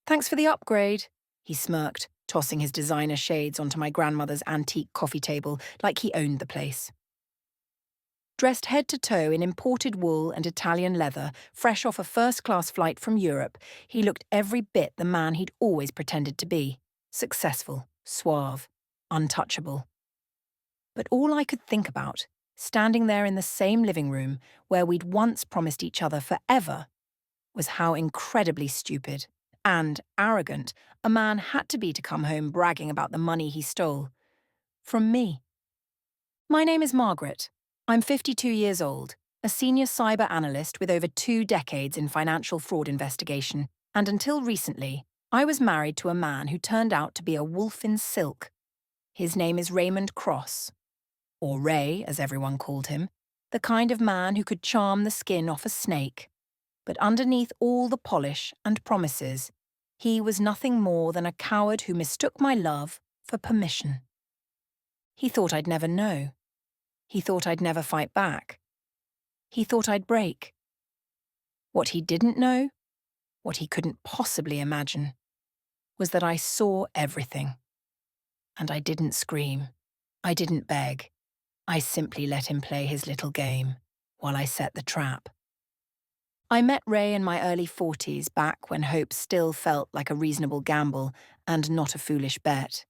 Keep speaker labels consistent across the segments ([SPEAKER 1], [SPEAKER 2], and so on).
[SPEAKER 1] Thanks for the upgrade, he smirked, tossing his designer shades onto my grandmother's antique coffee table like he owned the place. Dressed head to toe in imported wool and Italian leather, fresh off a first-class flight from Europe, he looked every bit the man he'd always pretended to be. Successful, suave, untouchable. But all I could think about, standing there in the same living room where we'd once promised each other forever, was how incredibly stupid and arrogant a man had to be to come home bragging about the money he stole. From me. My name is Margaret. I'm 52 years old, a senior cyber analyst with over 2 decades in financial fraud investigation, and until recently, I was married to a man who turned out to be a wolf in silk. His name is Raymond Cross, or Ray, as everyone called him, the kind of man who could charm the skin off a snake. But underneath all the polish and promises, he was nothing more than a coward who mistook my love for permission. He thought I'd never know. He thought I'd never fight back. He thought I'd break. What he didn't know, what he couldn't possibly imagine, was that I saw everything. And I didn't scream. I didn't beg. I simply let him play his little game while I set the trap. I met Ray in my early 40s, back when hope still felt like a reasonable gamble and not a foolish bet.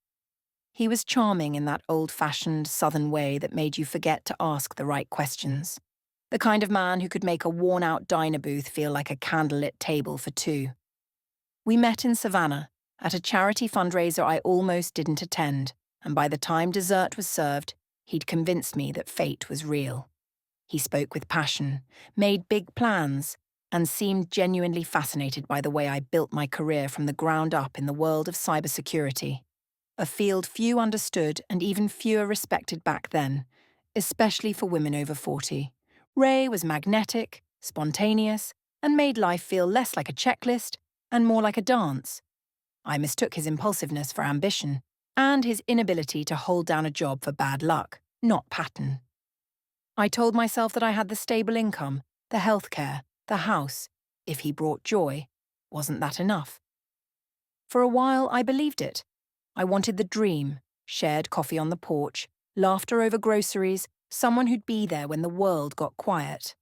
[SPEAKER 1] He was charming in that old-fashioned southern way that made you forget to ask the right questions. The kind of man who could make a worn-out diner booth feel like a candlelit table for two. We met in Savannah, at a charity fundraiser I almost didn't attend, and by the time dessert was served, he'd convinced me that fate was real. He spoke with passion, made big plans, and seemed genuinely fascinated by the way I built my career from the ground up in the world of cybersecurity. A field few understood and even fewer respected back then, especially for women over 40. Ray was magnetic, spontaneous, and made life feel less like a checklist and more like a dance. I mistook his impulsiveness for ambition, and his inability to hold down a job for bad luck, not pattern. I told myself that I had the stable income, the healthcare, the house. If he brought joy, wasn't that enough? For a while, I believed it. I wanted the dream, shared coffee on the porch, laughter over groceries, someone who'd be there when the world got quiet.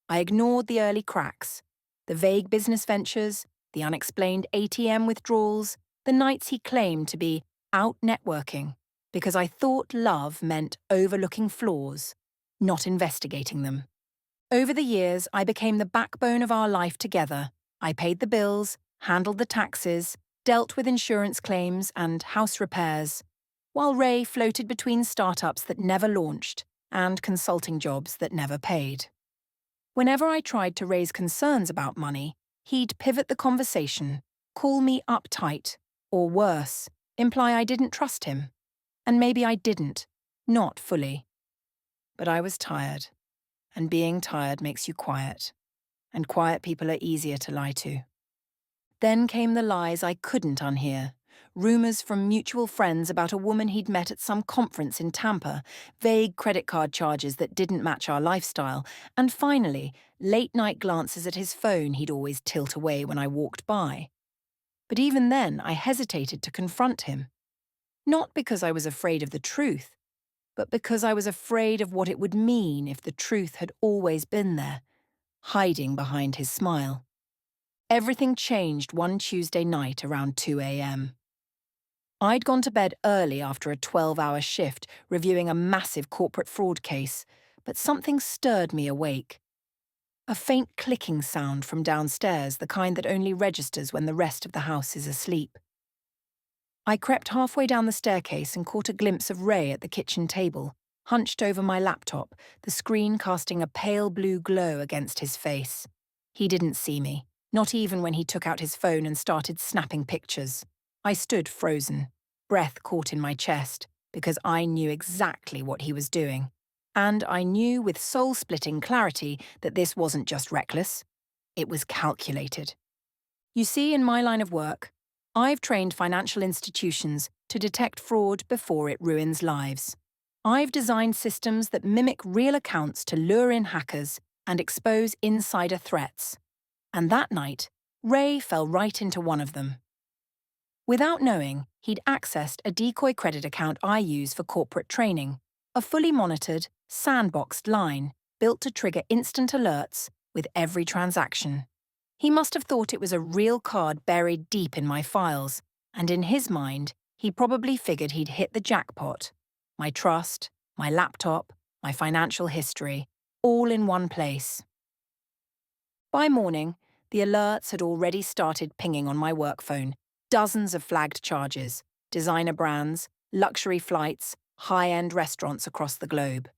[SPEAKER 1] I ignored the early cracks, the vague business ventures, the unexplained ATM withdrawals, the nights he claimed to be out networking, because I thought love meant overlooking flaws, not investigating them. Over the years, I became the backbone of our life together. I paid the bills, handled the taxes, dealt with insurance claims and house repairs, while Ray floated between startups that never launched and consulting jobs that never paid. Whenever I tried to raise concerns about money, he'd pivot the conversation, call me uptight, or worse, imply I didn't trust him. And maybe I didn't, not fully. But I was tired, and being tired makes you quiet, and quiet people are easier to lie to. Then came the lies I couldn't unhear, rumours from mutual friends about a woman he'd met at some conference in Tampa, vague credit card charges that didn't match our lifestyle, and finally, late-night glances at his phone he'd always tilt away when I walked by. But even then, I hesitated to confront him. Not because I was afraid of the truth, but because I was afraid of what it would mean if the truth had always been there, hiding behind his smile. Everything changed one Tuesday night around 2 a.m. I'd gone to bed early after a 12-hour shift reviewing a massive corporate fraud case, but something stirred me awake. A faint clicking sound from downstairs, the kind that only registers when the rest of the house is asleep. I crept halfway down the staircase and caught a glimpse of Ray at the kitchen table, hunched over my laptop, the screen casting a pale blue glow against his face. He didn't see me. Not even when he took out his phone and started snapping pictures. I stood frozen, breath caught in my chest, because I knew exactly what he was doing. And I knew with soul-splitting clarity that this wasn't just reckless. It was calculated. You see, in my line of work, I've trained financial institutions to detect fraud before it ruins lives. I've designed systems that mimic real accounts to lure in hackers and expose insider threats. And that night, Ray fell right into one of them. Without knowing, he'd accessed a decoy credit account I use for corporate training, a fully monitored, sandboxed line built to trigger instant alerts with every transaction. He must have thought it was a real card buried deep in my files, and in his mind, he probably figured he'd hit the jackpot. My trust, my laptop, my financial history, all in one place. By morning, the alerts had already started pinging on my work phone. Dozens of flagged charges, designer brands, luxury flights, high-end restaurants across the globe.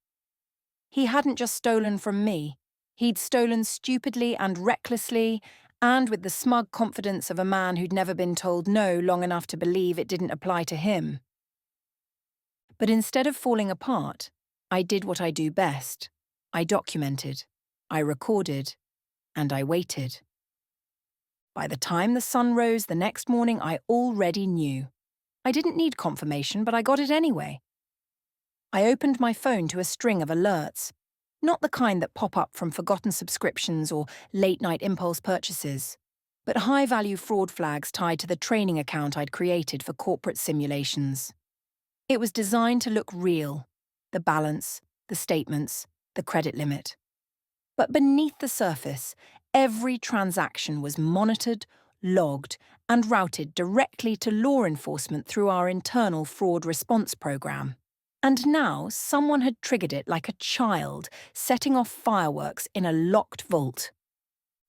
[SPEAKER 1] He hadn't just stolen from me. He'd stolen stupidly and recklessly, and with the smug confidence of a man who'd never been told no long enough to believe it didn't apply to him. But instead of falling apart, I did what I do best. I documented, I recorded, and I waited. By the time the sun rose the next morning, I already knew. I didn't need confirmation, but I got it anyway. I opened my phone to a string of alerts, not the kind that pop up from forgotten subscriptions or late-night impulse purchases, but high-value fraud flags tied to the training account I'd created for corporate simulations. It was designed to look real, the balance, the statements, the credit limit. But beneath the surface, every transaction was monitored, logged, and routed directly to law enforcement through our internal fraud response program. And now someone had triggered it like a child, setting off fireworks in a locked vault.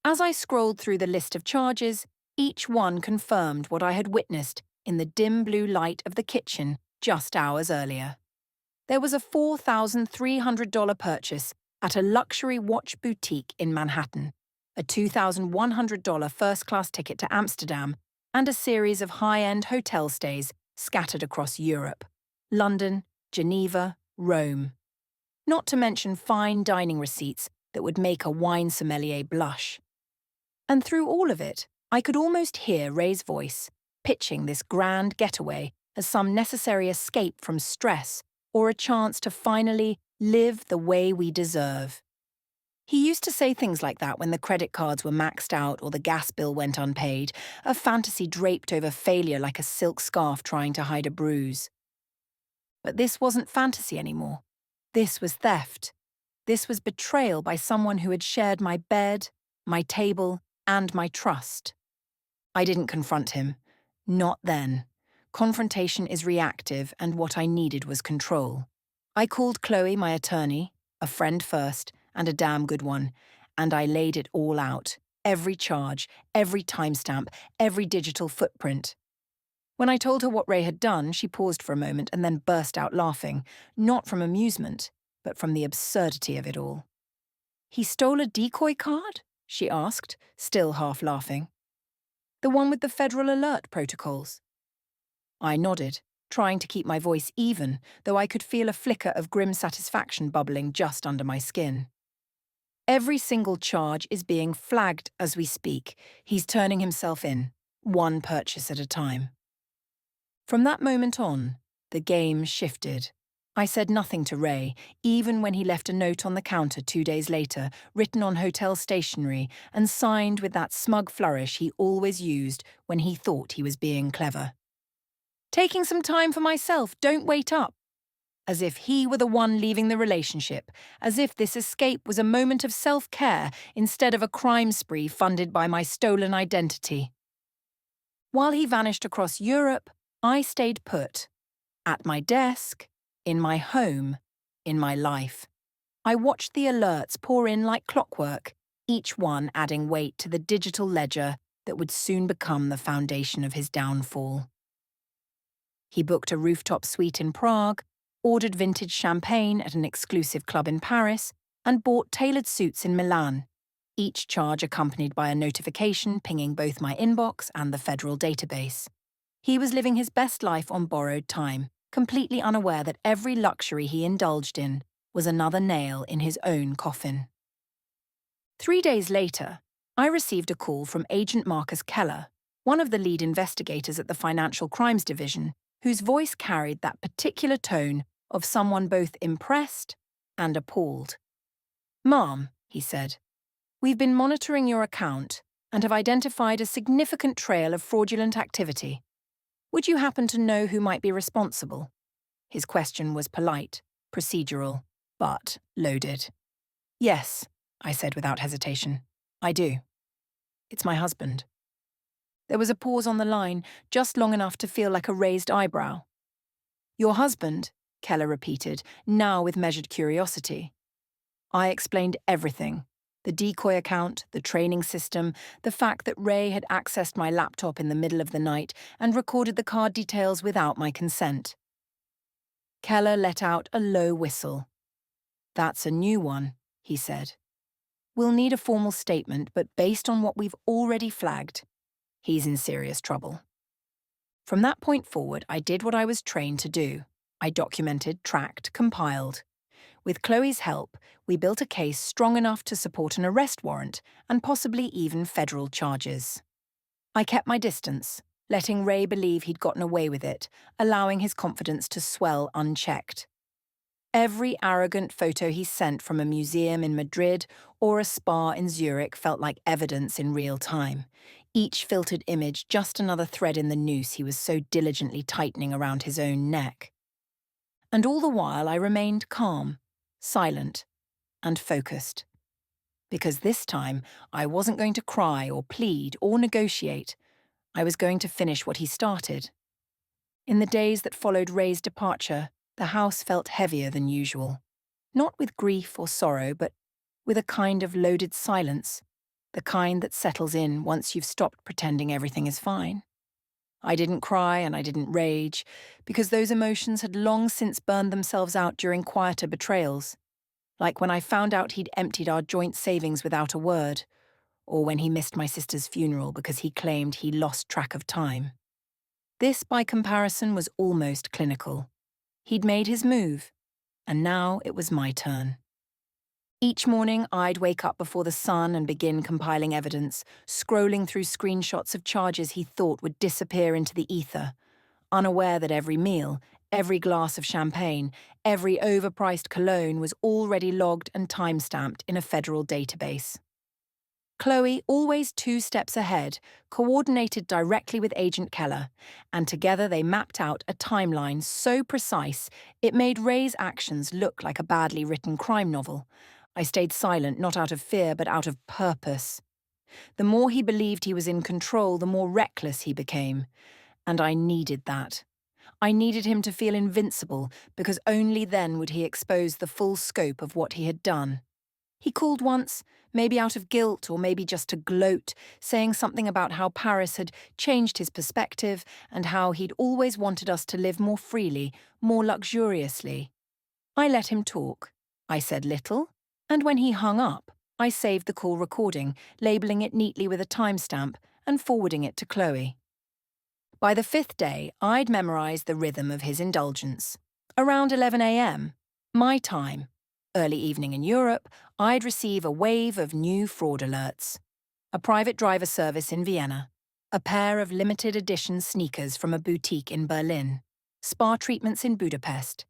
[SPEAKER 1] As I scrolled through the list of charges, each one confirmed what I had witnessed in the dim blue light of the kitchen just hours earlier. There was a $4,300 purchase at a luxury watch boutique in Manhattan, a $2,100 first-class ticket to Amsterdam, and a series of high-end hotel stays scattered across Europe, London, Geneva, Rome. Not to mention fine dining receipts that would make a wine sommelier blush. And through all of it, I could almost hear Ray's voice, pitching this grand getaway as some necessary escape from stress or a chance to finally live the way we deserve. He used to say things like that when the credit cards were maxed out or the gas bill went unpaid, a fantasy draped over failure like a silk scarf trying to hide a bruise. But this wasn't fantasy anymore. This was theft. This was betrayal by someone who had shared my bed, my table, and my trust. I didn't confront him. Not then. Confrontation is reactive, and what I needed was control. I called Chloe, my attorney, a friend first, and a damn good one, and I laid it all out. Every charge, every timestamp, every digital footprint. When I told her what Ray had done, she paused for a moment and then burst out laughing, not from amusement, but from the absurdity of it all. "He stole a decoy card?" she asked, still half laughing. "The one with the Federal Alert protocols?" I nodded, trying to keep my voice even, though I could feel a flicker of grim satisfaction bubbling just under my skin. "Every single charge is being flagged as we speak. He's turning himself in, one purchase at a time." From that moment on, the game shifted. I said nothing to Ray, even when he left a note on the counter 2 days later, written on hotel stationery and signed with that smug flourish he always used when he thought he was being clever. "Taking some time for myself, don't wait up." As if he were the one leaving the relationship, as if this escape was a moment of self-care instead of a crime spree funded by my stolen identity. While he vanished across Europe, I stayed put. At my desk, in my home, in my life. I watched the alerts pour in like clockwork, each one adding weight to the digital ledger that would soon become the foundation of his downfall. He booked a rooftop suite in Prague, ordered vintage champagne at an exclusive club in Paris, and bought tailored suits in Milan, each charge accompanied by a notification pinging both my inbox and the federal database. He was living his best life on borrowed time, completely unaware that every luxury he indulged in was another nail in his own coffin. 3 days later, I received a call from Agent Marcus Keller, one of the lead investigators at the Financial Crimes Division, whose voice carried that particular tone of someone both impressed and appalled. "Ma'am," he said, "we've been monitoring your account and have identified a significant trail of fraudulent activity. Would you happen to know who might be responsible? His question was polite, procedural, but loaded. Yes, I said without hesitation. I do. It's my husband. There was a pause on the line, just long enough to feel like a raised eyebrow. Your husband, Keller repeated, now with measured curiosity. I explained everything. The decoy account, the training system, the fact that Ray had accessed my laptop in the middle of the night and recorded the card details without my consent. Keller let out a low whistle. That's a new one, he said. We'll need a formal statement, but based on what we've already flagged, he's in serious trouble. From that point forward, I did what I was trained to do. I documented, tracked, compiled. With Chloe's help, we built a case strong enough to support an arrest warrant and possibly even federal charges. I kept my distance, letting Ray believe he'd gotten away with it, allowing his confidence to swell unchecked. Every arrogant photo he sent from a museum in Madrid or a spa in Zurich felt like evidence in real time. Each filtered image just another thread in the noose he was so diligently tightening around his own neck. And all the while I remained calm, silent, and focused. Because this time I wasn't going to cry or plead or negotiate. I was going to finish what he started. In the days that followed Ray's departure, the house felt heavier than usual. Not with grief or sorrow, but with a kind of loaded silence, the kind that settles in once you've stopped pretending everything is fine. I didn't cry and I didn't rage, because those emotions had long since burned themselves out during quieter betrayals, like when I found out he'd emptied our joint savings without a word, or when he missed my sister's funeral because he claimed he lost track of time. This, by comparison, was almost clinical. He'd made his move, and now it was my turn. Each morning, I'd wake up before the sun and begin compiling evidence, scrolling through screenshots of charges he thought would disappear into the ether, unaware that every meal, every glass of champagne, every overpriced cologne was already logged and time-stamped in a federal database. Chloe, always 2 steps ahead, coordinated directly with Agent Keller, and together they mapped out a timeline so precise it made Ray's actions look like a badly written crime novel. I stayed silent, not out of fear, but out of purpose. The more he believed he was in control, the more reckless he became. And I needed that. I needed him to feel invincible, because only then would he expose the full scope of what he had done. He called once, maybe out of guilt or maybe just to gloat, saying something about how Paris had changed his perspective and how he'd always wanted us to live more freely, more luxuriously. I let him talk. I said little, and when he hung up, I saved the call recording, labelling it neatly with a timestamp and forwarding it to Chloe. By the 5th day, I'd memorised the rhythm of his indulgence. Around 11 a.m., my time. Early evening in Europe, I'd receive a wave of new fraud alerts. A private driver service in Vienna. A pair of limited edition sneakers from a boutique in Berlin. Spa treatments in Budapest.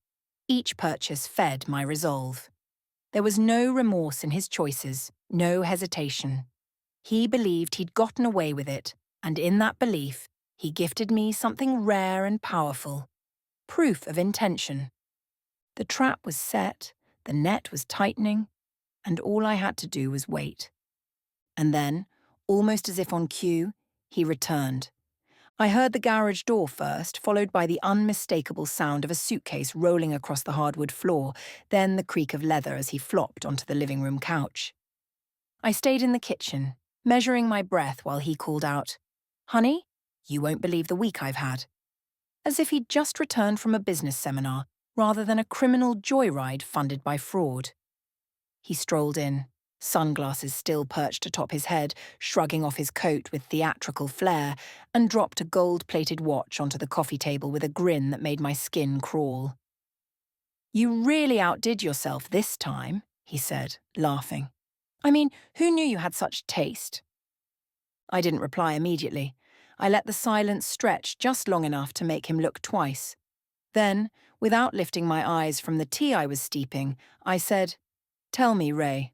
[SPEAKER 1] Each purchase fed my resolve. There was no remorse in his choices, no hesitation. He believed he'd gotten away with it, and in that belief, he gifted me something rare and powerful. Proof of intention. The trap was set, the net was tightening, and all I had to do was wait. And then, almost as if on cue, he returned. I heard the garage door first, followed by the unmistakable sound of a suitcase rolling across the hardwood floor, then the creak of leather as he flopped onto the living room couch. I stayed in the kitchen, measuring my breath while he called out, "Honey, you won't believe the week I've had." As if he'd just returned from a business seminar, rather than a criminal joyride funded by fraud. He strolled in, sunglasses still perched atop his head, shrugging off his coat with theatrical flair, and dropped a gold-plated watch onto the coffee table with a grin that made my skin crawl. "You really outdid yourself this time," he said, laughing. "I mean, who knew you had such taste?" I didn't reply immediately. I let the silence stretch just long enough to make him look twice. Then, without lifting my eyes from the tea I was steeping, I said, "Tell me, Ray,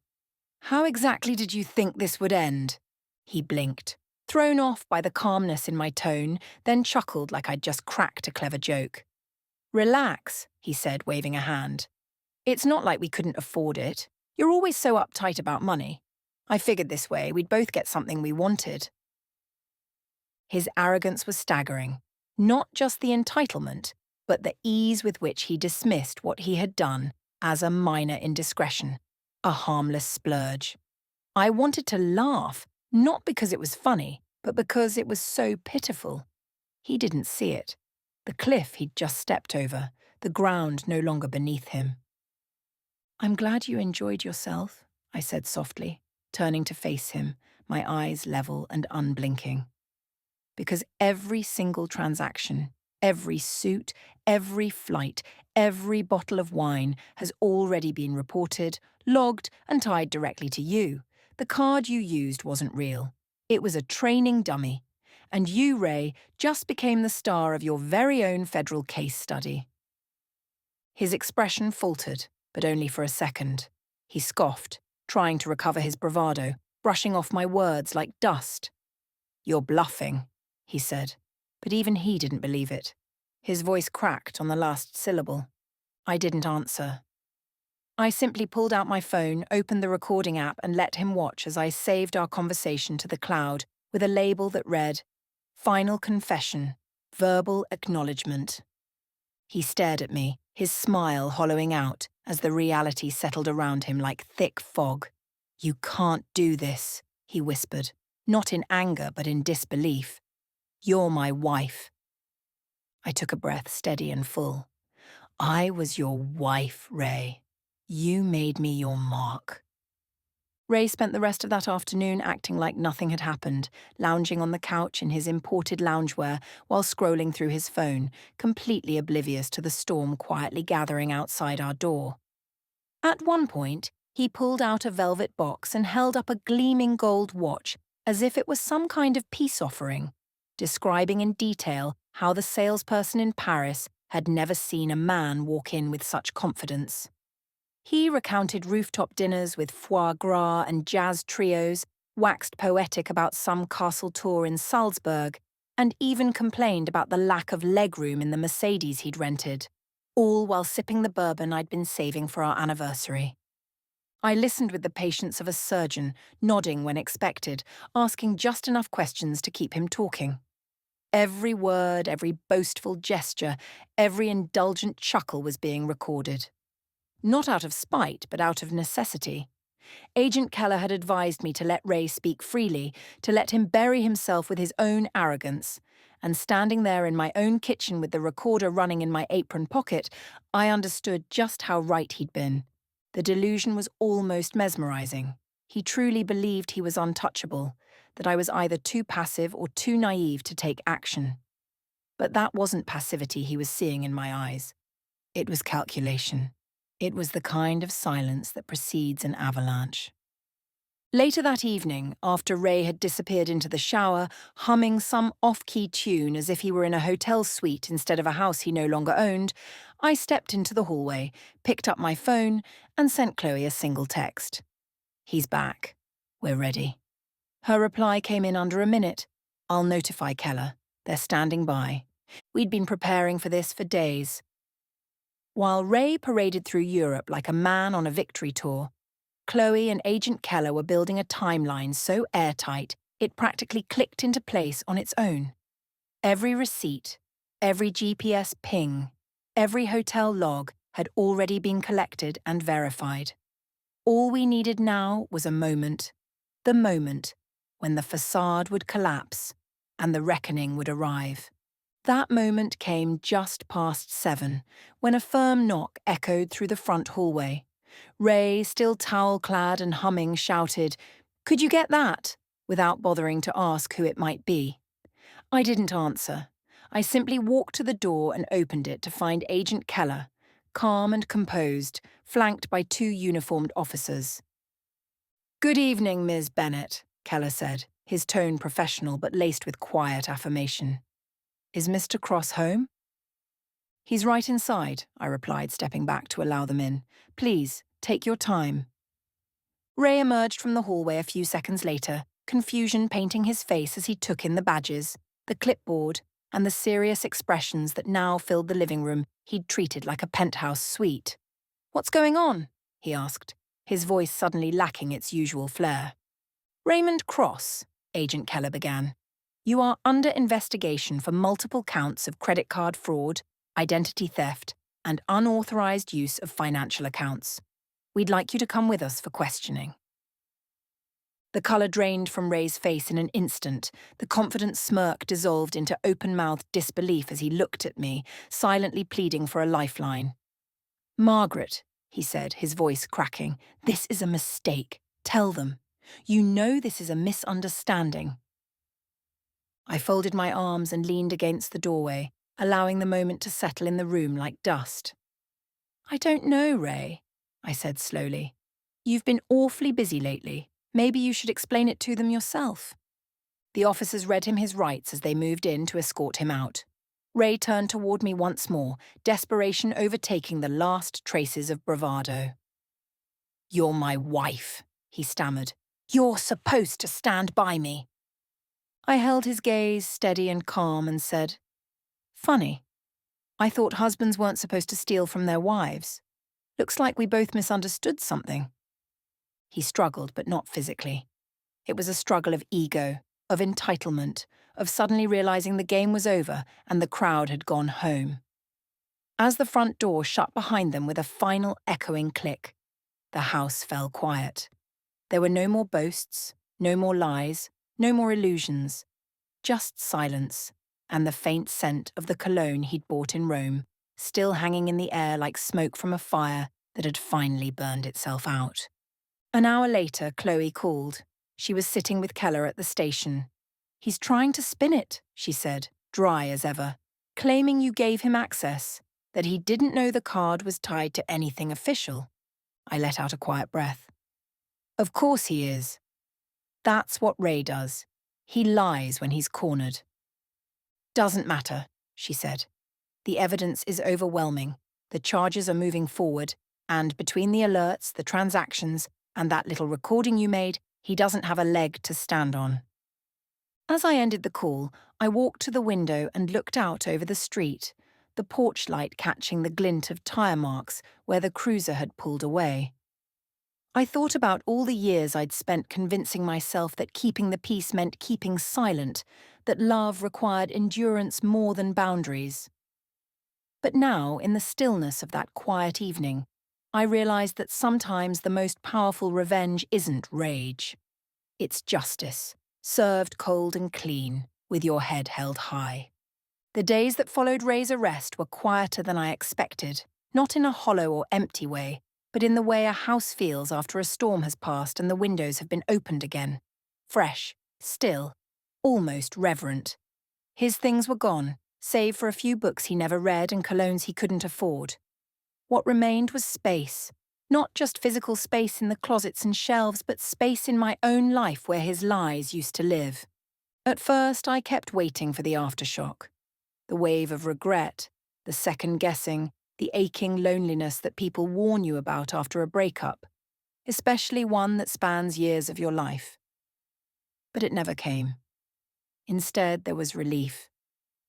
[SPEAKER 1] how exactly did you think this would end?" He blinked, thrown off by the calmness in my tone, then chuckled like I'd just cracked a clever joke. "Relax," he said, waving a hand. "It's not like we couldn't afford it. You're always so uptight about money. I figured this way we'd both get something we wanted." His arrogance was staggering. Not just the entitlement, but the ease with which he dismissed what he had done as a minor indiscretion, a harmless splurge. I wanted to laugh, not because it was funny, but because it was so pitiful. He didn't see it. The cliff he'd just stepped over, the ground no longer beneath him. "I'm glad you enjoyed yourself," I said softly, turning to face him, my eyes level and unblinking. Because every single transaction, every suit, every flight, every bottle of wine has already been reported, logged, and tied directly to you. The card you used wasn't real. It was a training dummy. And you, Ray, just became the star of your very own federal case study. His expression faltered, but only for a second. He scoffed, trying to recover his bravado, brushing off my words like dust. "You're bluffing," he said, but even he didn't believe it. His voice cracked on the last syllable. I didn't answer. I simply pulled out my phone, opened the recording app, and let him watch as I saved our conversation to the cloud with a label that read, "Final Confession, Verbal Acknowledgement." He stared at me, his smile hollowing out as the reality settled around him like thick fog. "You can't do this," he whispered, not in anger but in disbelief. "You're my wife." I took a breath, steady and full. "I was your wife, Ray. You made me your mark." Ray spent the rest of that afternoon acting like nothing had happened, lounging on the couch in his imported loungewear while scrolling through his phone, completely oblivious to the storm quietly gathering outside our door. At one point, he pulled out a velvet box and held up a gleaming gold watch as if it was some kind of peace offering, describing in detail how the salesperson in Paris had never seen a man walk in with such confidence. He recounted rooftop dinners with foie gras and jazz trios, waxed poetic about some castle tour in Salzburg, and even complained about the lack of legroom in the Mercedes he'd rented, all while sipping the bourbon I'd been saving for our anniversary. I listened with the patience of a surgeon, nodding when expected, asking just enough questions to keep him talking. Every word, every boastful gesture, every indulgent chuckle was being recorded. Not out of spite, but out of necessity. Agent Keller had advised me to let Ray speak freely, to let him bury himself with his own arrogance, and standing there in my own kitchen with the recorder running in my apron pocket, I understood just how right he'd been. The delusion was almost mesmerizing. He truly believed he was untouchable, that I was either too passive or too naive to take action. But that wasn't passivity he was seeing in my eyes. It was calculation. It was the kind of silence that precedes an avalanche. Later that evening, after Ray had disappeared into the shower, humming some off-key tune as if he were in a hotel suite instead of a house he no longer owned, I stepped into the hallway, picked up my phone, and sent Chloe a single text. "He's back. We're ready." Her reply came in under a minute. "I'll notify Keller. They're standing by. We'd been preparing for this for days." While Ray paraded through Europe like a man on a victory tour, Chloe and Agent Keller were building a timeline so airtight it practically clicked into place on its own. Every receipt, every GPS ping, every hotel log had already been collected and verified. All we needed now was a moment, the moment when the facade would collapse and the reckoning would arrive. That moment came just past 7, when a firm knock echoed through the front hallway. Ray, still towel-clad and humming, shouted, "Could you get that?" without bothering to ask who it might be. I didn't answer. I simply walked to the door and opened it to find Agent Keller, calm and composed, flanked by 2 uniformed officers. "Good evening, Ms. Bennett," Keller said, his tone professional but laced with quiet affirmation. "Is Mr. Cross home?" "He's right inside," I replied, stepping back to allow them in. "Please, take your time." Ray emerged from the hallway a few seconds later, confusion painting his face as he took in the badges, the clipboard, and the serious expressions that now filled the living room he'd treated like a penthouse suite. "What's going on?" he asked, his voice suddenly lacking its usual flair. "Raymond Cross," Agent Keller began. "You are under investigation for multiple counts of credit card fraud, identity theft, and unauthorized use of financial accounts. We'd like you to come with us for questioning." The colour drained from Ray's face in an instant. The confident smirk dissolved into open-mouthed disbelief as he looked at me, silently pleading for a lifeline. "Margaret," he said, his voice cracking, "this is a mistake. Tell them. You know this is a misunderstanding." I folded my arms and leaned against the doorway, allowing the moment to settle in the room like dust. "I don't know, Ray," I said slowly. "You've been awfully busy lately. Maybe you should explain it to them yourself." The officers read him his rights as they moved in to escort him out. Ray turned toward me once more, desperation overtaking the last traces of bravado. "You're my wife," he stammered. "You're supposed to stand by me." I held his gaze steady and calm and said, "Funny. I thought husbands weren't supposed to steal from their wives. Looks like we both misunderstood something." He struggled, but not physically. It was a struggle of ego, of entitlement, of suddenly realizing the game was over and the crowd had gone home. As the front door shut behind them with a final echoing click, the house fell quiet. There were no more boasts, no more lies, no more illusions, just silence and the faint scent of the cologne he'd bought in Rome, still hanging in the air like smoke from a fire that had finally burned itself out. An hour later, Chloe called. She was sitting with Keller at the station. "He's trying to spin it," she said, dry as ever, "claiming you gave him access, that he didn't know the card was tied to anything official." I let out a quiet breath. "Of course he is. That's what Ray does. He lies when he's cornered." "Doesn't matter," she said. "The evidence is overwhelming. The charges are moving forward, and between the alerts, the transactions, and that little recording you made, he doesn't have a leg to stand on." As I ended the call, I walked to the window and looked out over the street, the porch light catching the glint of tyre marks where the cruiser had pulled away. I thought about all the years I'd spent convincing myself that keeping the peace meant keeping silent, that love required endurance more than boundaries. But now, in the stillness of that quiet evening, I realized that sometimes the most powerful revenge isn't rage. It's justice, served cold and clean, with your head held high. The days that followed Ray's arrest were quieter than I expected, not in a hollow or empty way, but in the way a house feels after a storm has passed and the windows have been opened again. Fresh, still, almost reverent. His things were gone, save for a few books he never read and colognes he couldn't afford. What remained was space, not just physical space in the closets and shelves, but space in my own life where his lies used to live. At first, I kept waiting for the aftershock. The wave of regret, the second-guessing, the aching loneliness that people warn you about after a breakup, especially one that spans years of your life. But it never came. Instead, there was relief.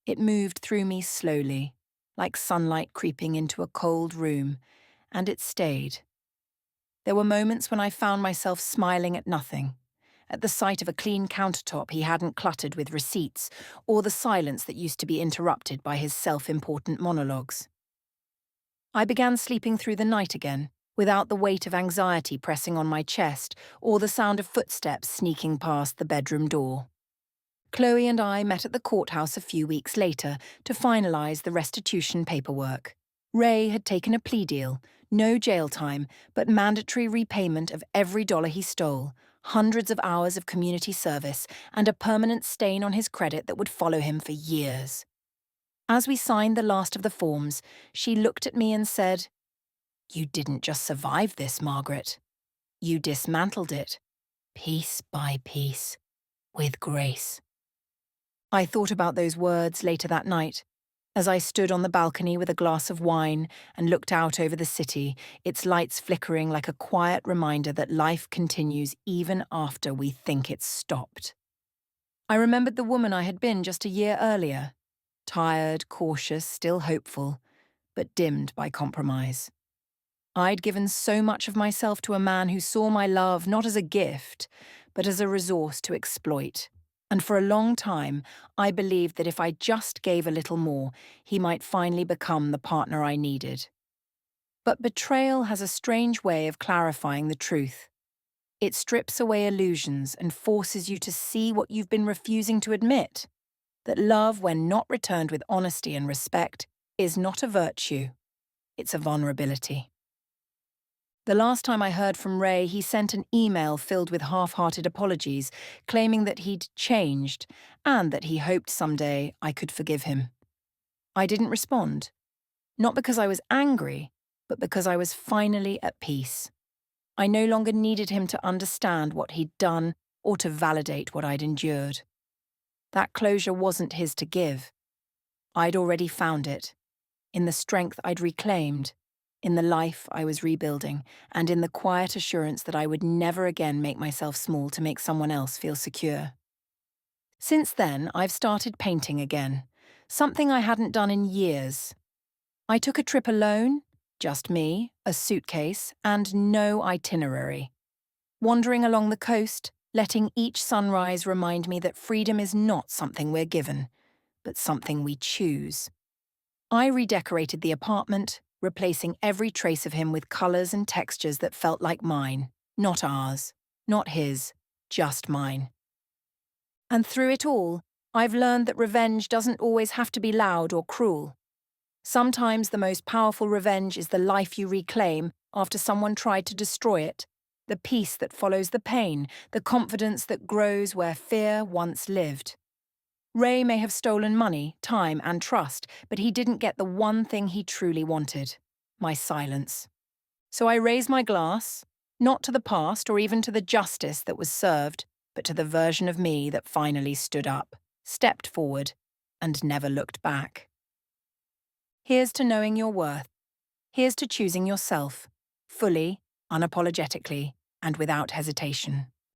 [SPEAKER 1] It moved through me slowly, like sunlight creeping into a cold room, and it stayed. There were moments when I found myself smiling at nothing, at the sight of a clean countertop he hadn't cluttered with receipts, or the silence that used to be interrupted by his self-important monologues. I began sleeping through the night again, without the weight of anxiety pressing on my chest or the sound of footsteps sneaking past the bedroom door. Chloe and I met at the courthouse a few weeks later to finalize the restitution paperwork. Ray had taken a plea deal, no jail time, but mandatory repayment of every dollar he stole, hundreds of hours of community service, and a permanent stain on his credit that would follow him for years. As we signed the last of the forms, she looked at me and said, "You didn't just survive this, Margaret. You dismantled it, piece by piece, with grace." I thought about those words later that night, As I stood on the balcony with a glass of wine and looked out over the city, its lights flickering like a quiet reminder that life continues even after we think it's stopped. I remembered the woman I had been just a year earlier, tired, cautious, still hopeful, but dimmed by compromise. I'd given so much of myself to a man who saw my love not as a gift, but as a resource to exploit. And for a long time, I believed that if I just gave a little more, he might finally become the partner I needed. But betrayal has a strange way of clarifying the truth. It strips away illusions and forces you to see what you've been refusing to admit. That love, when not returned with honesty and respect, is not a virtue. It's a vulnerability. The last time I heard from Ray, he sent an email filled with half-hearted apologies, claiming that he'd changed and that he hoped someday I could forgive him. I didn't respond, not because I was angry, but because I was finally at peace. I no longer needed him to understand what he'd done or to validate what I'd endured. That closure wasn't his to give. I'd already found it, in the strength I'd reclaimed, in the life I was rebuilding, and in the quiet assurance that I would never again make myself small to make someone else feel secure. Since then, I've started painting again, something I hadn't done in years. I took a trip alone, just me, a suitcase, and no itinerary. Wandering along the coast, letting each sunrise remind me that freedom is not something we're given, but something we choose. I redecorated the apartment, replacing every trace of him with colours and textures that felt like mine, not ours, not his, just mine. And through it all, I've learned that revenge doesn't always have to be loud or cruel. Sometimes the most powerful revenge is the life you reclaim after someone tried to destroy it, the peace that follows the pain, the confidence that grows where fear once lived. Ray may have stolen money, time, and trust, but he didn't get the one thing he truly wanted: my silence. So I raise my glass, not to the past or even to the justice that was served, but to the version of me that finally stood up, stepped forward, and never looked back. Here's to knowing your worth. Here's to choosing yourself, fully, unapologetically, and without hesitation.